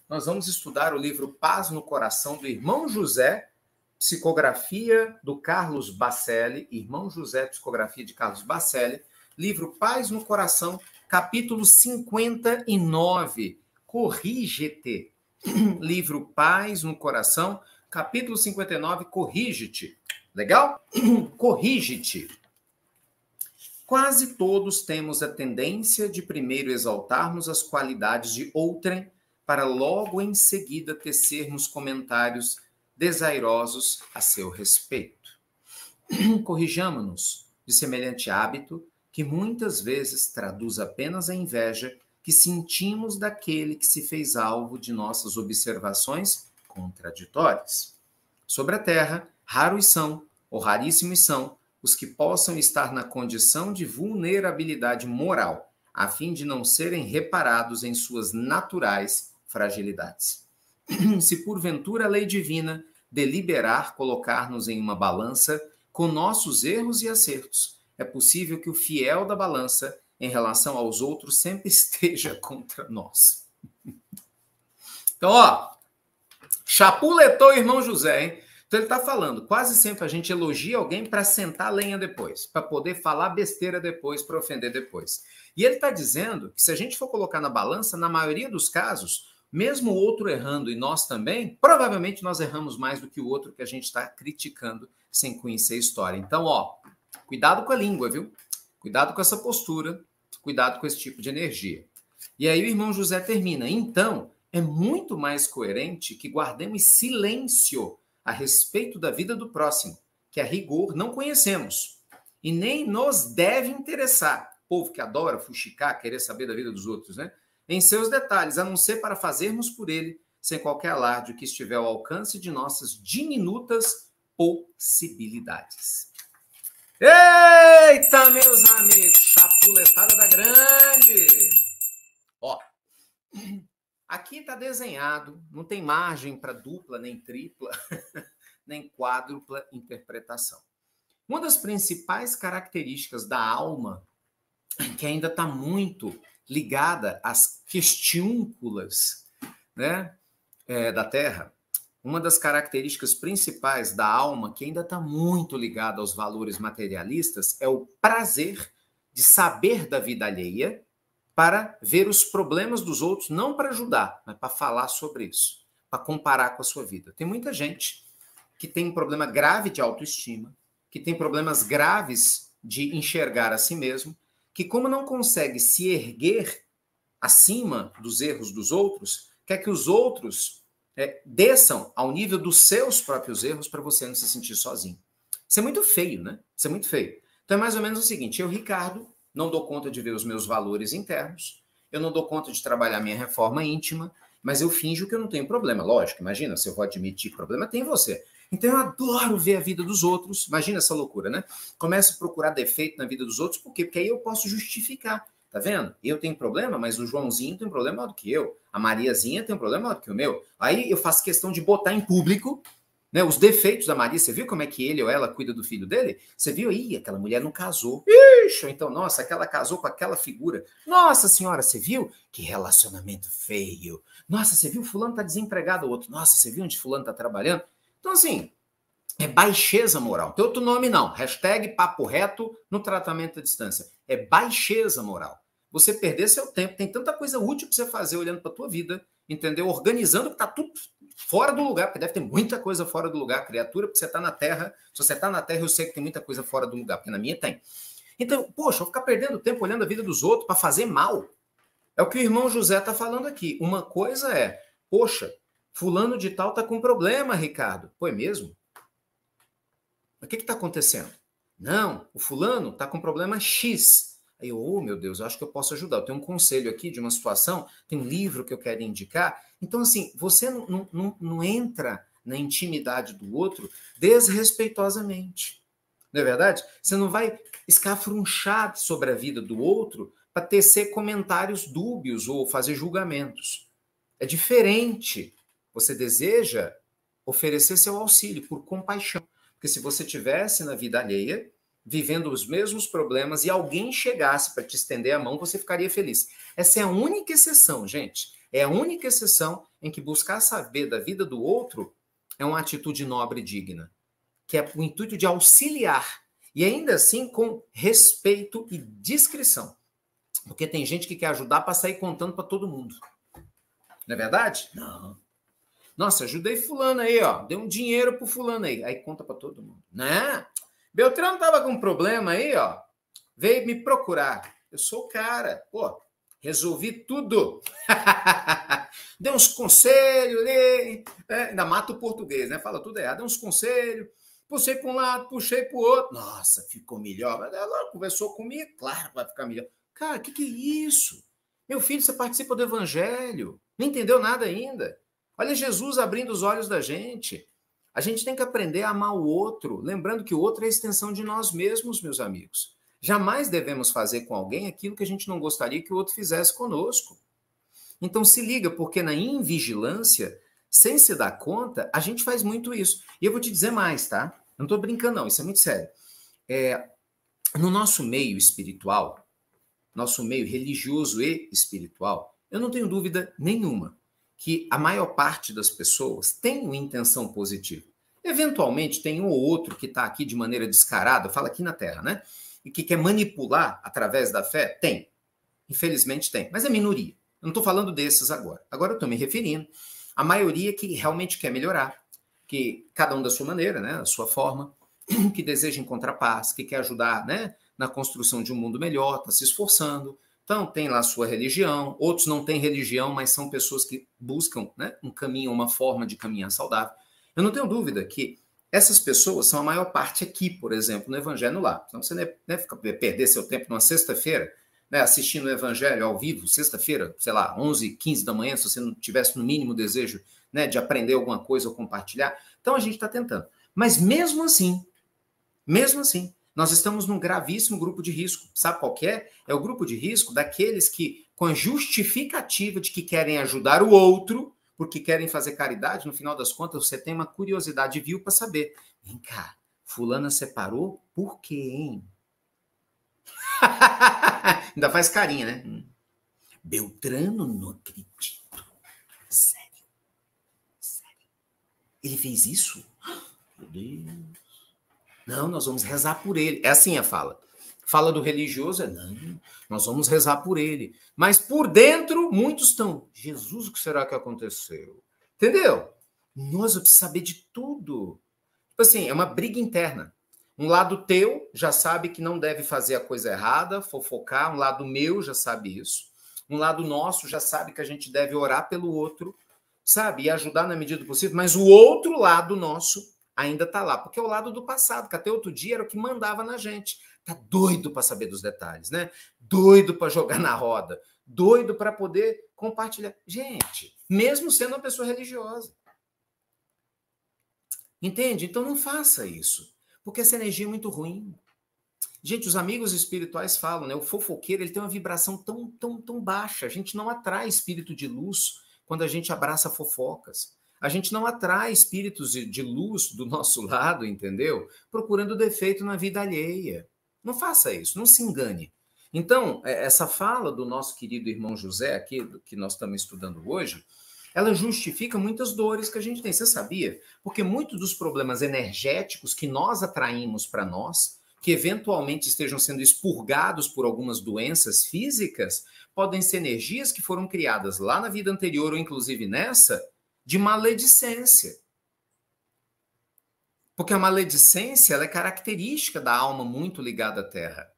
Nós vamos estudar o livro Paz no Coração, do Irmão José, psicografia do Carlos Bacelli, Irmão José, psicografia de Carlos Bacelli, livro Paz no Coração, capítulo 59, Corrige-te. Livro Paz no Coração, capítulo 59, Corrige-te. Legal? Corrige-te. Quase todos temos a tendência de primeiro exaltarmos as qualidades de outrem, para logo em seguida tecermos comentários desairosos a seu respeito. Corrijamo-nos de semelhante hábito que muitas vezes traduz apenas a inveja que sentimos daquele que se fez alvo de nossas observações contraditórias. Sobre a terra, raros são, ou raríssimos são, os que possam estar na condição de vulnerabilidade moral, a fim de não serem reparados em suas naturais fragilidades. Se porventura a lei divina deliberar colocar-nos em uma balança com nossos erros e acertos, é possível que o fiel da balança em relação aos outros sempre esteja contra nós. Então, chapuletou o irmão José, hein? Então ele está falando, quase sempre a gente elogia alguém para sentar a lenha depois, para poder falar besteira depois, para ofender depois. E ele está dizendo que se a gente for colocar na balança, na maioria dos casos, mesmo o outro errando e nós também, provavelmente nós erramos mais do que o outro que a gente está criticando sem conhecer a história. Então, cuidado com a língua, viu? Cuidado com essa postura, cuidado com esse tipo de energia. E aí o irmão José termina. Então, é muito mais coerente que guardemos silêncio a respeito da vida do próximo, que a rigor não conhecemos e nem nos deve interessar. Povo que adora fuxicar, querer saber da vida dos outros, né? Em seus detalhes, a não ser para fazermos por ele, sem qualquer alarde, o que estiver ao alcance de nossas diminutas possibilidades. Eita, meus amigos, chapuletada da grande! Aqui está desenhado, não tem margem para dupla, nem tripla, nem quádrupla interpretação. Uma das principais características da alma, que ainda está muito ligada às questiúnculas, né, da Terra, uma das características principais da alma, que ainda está muito ligada aos valores materialistas, é o prazer de saber da vida alheia, para ver os problemas dos outros, não para ajudar, mas para falar sobre isso, para comparar com a sua vida. Tem muita gente que tem um problema grave de autoestima, que tem problemas graves de enxergar a si mesmo, que como não consegue se erguer acima dos erros dos outros, quer que os outros desçam ao nível dos seus próprios erros para você não se sentir sozinho. Isso é muito feio, né? Isso é muito feio. Então é mais ou menos o seguinte, eu, Ricardo, não dou conta de ver os meus valores internos, eu não dou conta de trabalhar minha reforma íntima, mas eu finjo que eu não tenho problema. Lógico, imagina, se eu vou admitir problema, tem você. Então eu adoro ver a vida dos outros, imagina essa loucura, né? Começo a procurar defeito na vida dos outros, por quê? Porque aí eu posso justificar, tá vendo? Eu tenho problema, mas o Joãozinho tem um problema maior do que eu, a Mariazinha tem um problema maior do que o meu. Aí eu faço questão de botar em público, né, os defeitos da Maria. Você viu como é que ele ou ela cuida do filho dele? Você viu? Ih, aquela mulher não casou. Ixi, então, nossa, aquela casou com aquela figura. Nossa senhora, você viu? Que relacionamento feio. Nossa, você viu? Fulano tá desempregado. O outro, nossa, você viu onde fulano tá trabalhando? Então, assim, é baixeza moral. Tem outro nome, não. Hashtag papo reto no tratamento à distância. É baixeza moral. Você perder seu tempo. Tem tanta coisa útil para você fazer olhando para a tua vida, entendeu? Organizando que tá tudo fora do lugar, porque deve ter muita coisa fora do lugar, criatura, porque você está na Terra. Se você está na Terra, eu sei que tem muita coisa fora do lugar, porque na minha tem. Então, poxa, eu vou ficar perdendo tempo olhando a vida dos outros para fazer mal. É o que o irmão José está falando aqui. Uma coisa é, poxa, fulano de tal está com problema, Ricardo. Pô, é mesmo? O que está acontecendo? Não, o fulano está com problema X. Aí eu, meu Deus, eu acho que eu posso ajudar. Eu tenho um conselho aqui de uma situação, tem um livro que eu quero indicar. Então, assim, você não entra na intimidade do outro desrespeitosamente. Não é verdade? Você não vai escafrunchar sobre a vida do outro para tecer comentários dúbios ou fazer julgamentos. É diferente. Você deseja oferecer seu auxílio por compaixão. Porque se você tivesse na vida alheia, vivendo os mesmos problemas e alguém chegasse para te estender a mão, você ficaria feliz. Essa é a única exceção, gente. É a única exceção em que buscar saber da vida do outro é uma atitude nobre e digna, que é o intuito de auxiliar, e ainda assim com respeito e discrição. Porque tem gente que quer ajudar para sair contando para todo mundo. Não é verdade? Não. Nossa, ajudei fulano aí, ó. Dei um dinheiro pro fulano aí. Aí conta para todo mundo. Né? Beltrano tava com um problema aí, ó. Veio me procurar. Eu sou o cara. Pô, resolvi tudo. Dei uns conselhos ali. Ainda mata o português, né? Fala tudo errado. Dei uns conselhos. Puxei para um lado, puxei para o outro. Nossa, ficou melhor. Mas agora conversou comigo. Claro que vai ficar melhor. Cara, o que é isso? Meu filho, você participa do evangelho. Não entendeu nada ainda. Olha Jesus abrindo os olhos da gente. A gente tem que aprender a amar o outro, lembrando que o outro é a extensão de nós mesmos, meus amigos. Jamais devemos fazer com alguém aquilo que a gente não gostaria que o outro fizesse conosco. Então se liga, porque na invigilância, sem se dar conta, a gente faz muito isso. E eu vou te dizer mais, tá? Não estou brincando, não, isso é muito sério. No nosso meio espiritual, nosso meio religioso e espiritual, eu não tenho dúvida nenhuma que a maior parte das pessoas tem uma intenção positiva. Eventualmente tem um ou outro que está aqui de maneira descarada, fala aqui na Terra, né? E que quer manipular através da fé? Tem. Infelizmente tem, mas é minoria. Eu não estou falando desses agora. Agora eu estou me referindo à maioria que realmente quer melhorar, que cada um da sua maneira, né, da sua forma, que deseja encontrar paz, que quer ajudar, né, na construção de um mundo melhor, está se esforçando. Então, tem lá a sua religião, outros não têm religião, mas são pessoas que buscam, né, um caminho, uma forma de caminhar saudável. Eu não tenho dúvida que essas pessoas são a maior parte aqui, por exemplo, no Evangelho no Lar. Então, você não é perder seu tempo numa sexta-feira, né, assistindo o Evangelho ao vivo, sexta-feira, sei lá, 11h15 da manhã, se você não tivesse no mínimo desejo, né, de aprender alguma coisa ou compartilhar. Então, a gente está tentando. Mas mesmo assim, nós estamos num gravíssimo grupo de risco. Sabe qual que é? É o grupo de risco daqueles que, com a justificativa de que querem ajudar o outro, porque querem fazer caridade, no final das contas, você tem uma curiosidade vil para saber. Vem cá, fulana separou por quê, hein? Ainda faz carinha, né? Beltrano, não acredito. Sério? Ele fez isso? Meu Deus. Não, nós vamos rezar por ele. É assim a fala. Fala do religioso, não, nós vamos rezar por ele. Mas por dentro, muitos estão, Jesus, o que será que aconteceu? Entendeu? Nós vamos saber de tudo. Tipo assim, é uma briga interna. Um lado teu já sabe que não deve fazer a coisa errada, fofocar. Um lado meu já sabe isso. Um lado nosso já sabe que a gente deve orar pelo outro, sabe? E ajudar na medida do possível. Mas o outro lado nosso ainda está lá, porque é o lado do passado, que até outro dia era o que mandava na gente. Tá doido para saber dos detalhes, né? Doido para jogar na roda, doido para poder compartilhar. Gente, mesmo sendo uma pessoa religiosa. Entende? Então não faça isso, porque essa energia é muito ruim. Gente, os amigos espirituais falam, né? O fofoqueiro, ele tem uma vibração tão baixa. A gente não atrai espírito de luz quando a gente abraça fofocas. A gente não atrai espíritos de luz do nosso lado, entendeu? Procurando defeito na vida alheia. Não faça isso, não se engane. Então, essa fala do nosso querido irmão José, aqui, que nós estamos estudando hoje, ela justifica muitas dores que a gente tem. Você sabia? Porque muitos dos problemas energéticos que nós atraímos para nós, que eventualmente estejam sendo expurgados por algumas doenças físicas, podem ser energias que foram criadas lá na vida anterior, ou inclusive nessa, de maledicência. Porque a maledicência ela é característica da alma muito ligada à Terra.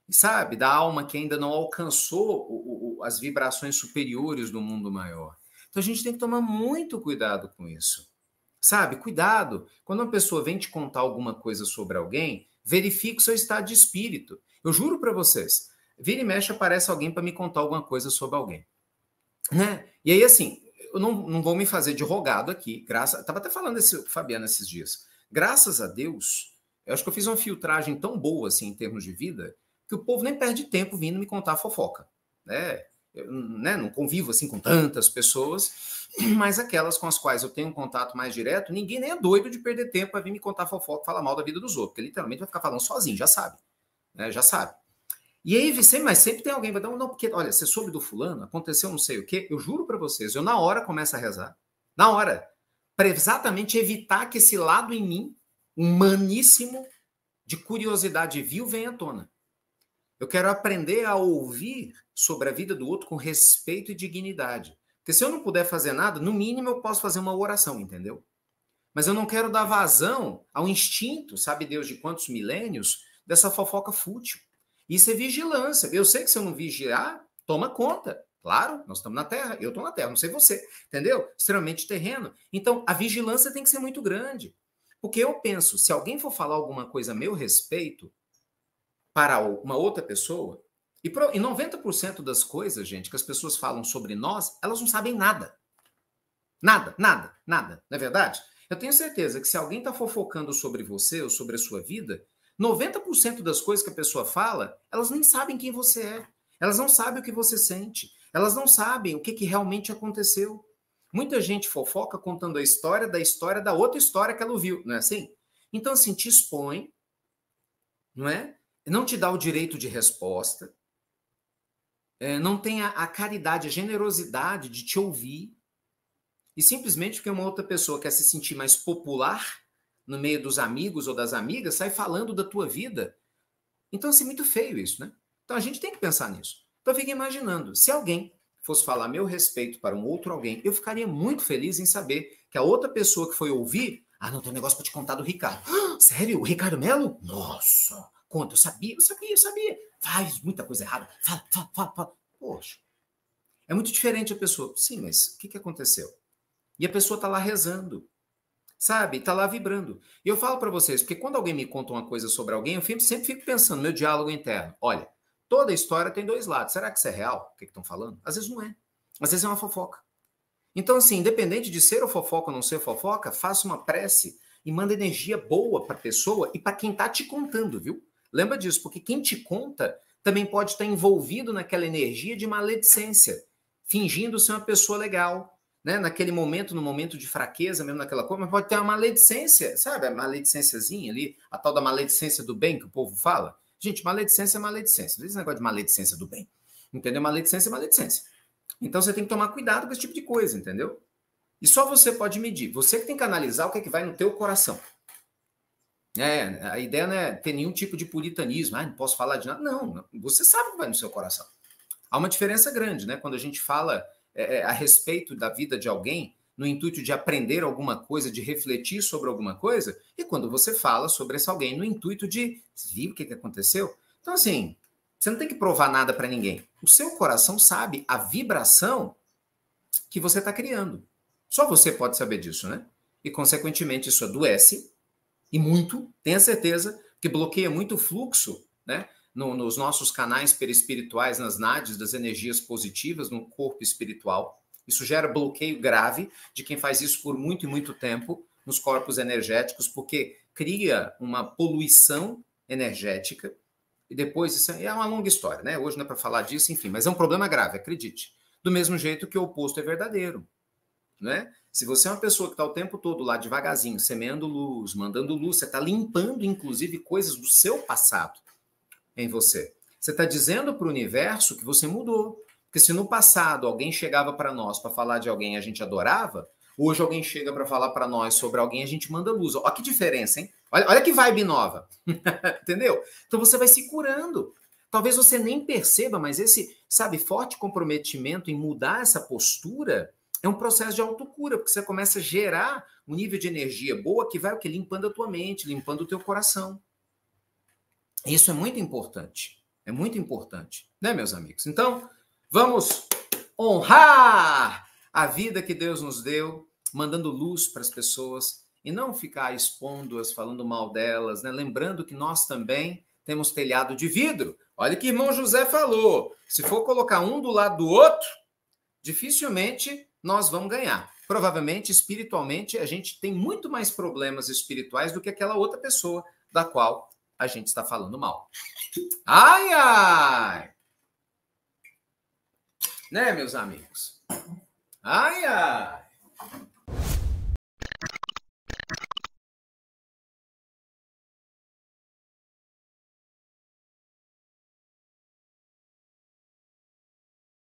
Sabe? Da alma que ainda não alcançou as vibrações superiores do mundo maior. Então a gente tem que tomar muito cuidado com isso. Sabe? Cuidado. Quando uma pessoa vem te contar alguma coisa sobre alguém, verifique o seu estado de espírito. Eu juro para vocês, vira e mexe aparece alguém para me contar alguma coisa sobre alguém. Né? E aí, assim, eu não vou me fazer de rogado aqui. Estava até falando com o Fabiano esses dias. Graças a Deus, eu acho que eu fiz uma filtragem tão boa, assim, em termos de vida, que o povo nem perde tempo vindo me contar fofoca. Né? Eu, né, não convivo, assim, com tantas pessoas, mas aquelas com as quais eu tenho um contato mais direto, ninguém nem é doido de perder tempo para vir me contar fofoca, falar mal da vida dos outros, porque literalmente vai ficar falando sozinho, já sabe. Né? Já sabe. E aí, mas sempre tem alguém que vai dar um, não, porque, olha, você soube do fulano, aconteceu não sei o quê, eu juro para vocês, eu na hora começo a rezar, na hora, para exatamente evitar que esse lado em mim, humaníssimo, de curiosidade vil, venha à tona. Eu quero aprender a ouvir sobre a vida do outro com respeito e dignidade. Porque se eu não puder fazer nada, no mínimo eu posso fazer uma oração, entendeu? Mas eu não quero dar vazão ao instinto, sabe Deus de quantos milênios, dessa fofoca fútil. Isso é vigilância. Eu sei que se eu não vigiar, toma conta. Claro, nós estamos na Terra, eu estou na Terra, não sei você, entendeu? Extremamente terreno. Então, a vigilância tem que ser muito grande. Porque eu penso, se alguém for falar alguma coisa a meu respeito para uma outra pessoa, e 90% das coisas, gente, que as pessoas falam sobre nós, elas não sabem nada. Nada, nada, nada. Não é verdade? Eu tenho certeza que se alguém está fofocando sobre você ou sobre a sua vida, 90% das coisas que a pessoa fala, elas nem sabem quem você é. Elas não sabem o que você sente. Elas não sabem o que realmente aconteceu. Muita gente fofoca contando a história da outra história que ela ouviu, não é assim? Então, assim, te expõe, não é? Não te dá o direito de resposta, não tem a caridade, a generosidade de te ouvir, e simplesmente porque uma outra pessoa quer se sentir mais popular no meio dos amigos ou das amigas, sai falando da tua vida. Então, assim, muito feio isso, né? Então, a gente tem que pensar nisso. Então, eu fico imaginando, se alguém fosse falar meu respeito para um outro alguém, eu ficaria muito feliz em saber que a outra pessoa que foi ouvir, não, tem um negócio para te contar do Ricardo. Sério? O Ricardo Melo? Nossa, conta, eu sabia. Faz muita coisa errada. Fala. Poxa, é muito diferente a pessoa. Sim, mas o que aconteceu? E a pessoa está lá rezando, sabe? Está lá vibrando. E eu falo para vocês, porque quando alguém me conta uma coisa sobre alguém, eu sempre fico pensando no meu diálogo interno. Olha, toda história tem dois lados. Será que isso é real? O que estão falando? Às vezes não é. Às vezes é uma fofoca. Então, assim, independente de ser ou fofoca ou não ser fofoca, faça uma prece e manda energia boa para a pessoa e para quem está te contando, viu? Lembra disso, porque quem te conta também pode estar envolvido naquela energia de maledicência, fingindo ser uma pessoa legal, né? Naquele momento, no momento de fraqueza, mesmo naquela coisa, mas pode ter uma maledicência, sabe? A maledicênciazinha ali, a tal da maledicência do bem que o povo fala. Gente, maledicência é maledicência. Não existe negócio de maledicência do bem. Entendeu? Maledicência é maledicência. Então você tem que tomar cuidado com esse tipo de coisa, entendeu? E só você pode medir. Você que tem que analisar o que é que vai no teu coração. A ideia não é ter nenhum tipo de puritanismo. Não posso falar de nada. Não, você sabe o que vai no seu coração. Há uma diferença grande, né? Quando a gente fala a respeito da vida de alguém, no intuito de aprender alguma coisa, de refletir sobre alguma coisa, e quando você fala sobre esse alguém no intuito de viu o que aconteceu? Então, assim, você não tem que provar nada para ninguém. O seu coração sabe a vibração que você está criando. Só você pode saber disso, né? E, consequentemente, isso adoece, e muito, tenha certeza, que bloqueia muito o fluxo, né? Nos nossos canais perispirituais, nas nádias das energias positivas no corpo espiritual. Isso gera bloqueio grave de quem faz isso por muito e muito tempo nos corpos energéticos, porque cria uma poluição energética e depois isso é uma longa história, né? Hoje não é para falar disso, enfim, mas é um problema grave, acredite. Do mesmo jeito que o oposto é verdadeiro, né? Se você é uma pessoa que está o tempo todo lá devagarzinho, semeando luz, mandando luz, você está limpando, inclusive, coisas do seu passado em você. Você está dizendo para o universo que você mudou. Porque se no passado alguém chegava para nós para falar de alguém e a gente adorava, hoje alguém chega para falar para nós sobre alguém e a gente manda luz. Olha que diferença, hein? Olha que vibe nova. Entendeu? Então você vai se curando. Talvez você nem perceba, mas esse, sabe, forte comprometimento em mudar essa postura é um processo de autocura, porque você começa a gerar um nível de energia boa que vai o quê? Limpando a tua mente, limpando o teu coração. Isso é muito importante. É muito importante, né, meus amigos? Então, vamos honrar a vida que Deus nos deu, mandando luz para as pessoas e não ficar expondo-as, falando mal delas, né? Lembrando que nós também temos telhado de vidro. Olha o que irmão José falou. Se for colocar um do lado do outro, dificilmente nós vamos ganhar. Provavelmente, espiritualmente, a gente tem muito mais problemas espirituais do que aquela outra pessoa da qual a gente está falando mal. Ai, ai! Né, meus amigos? Ai, ai!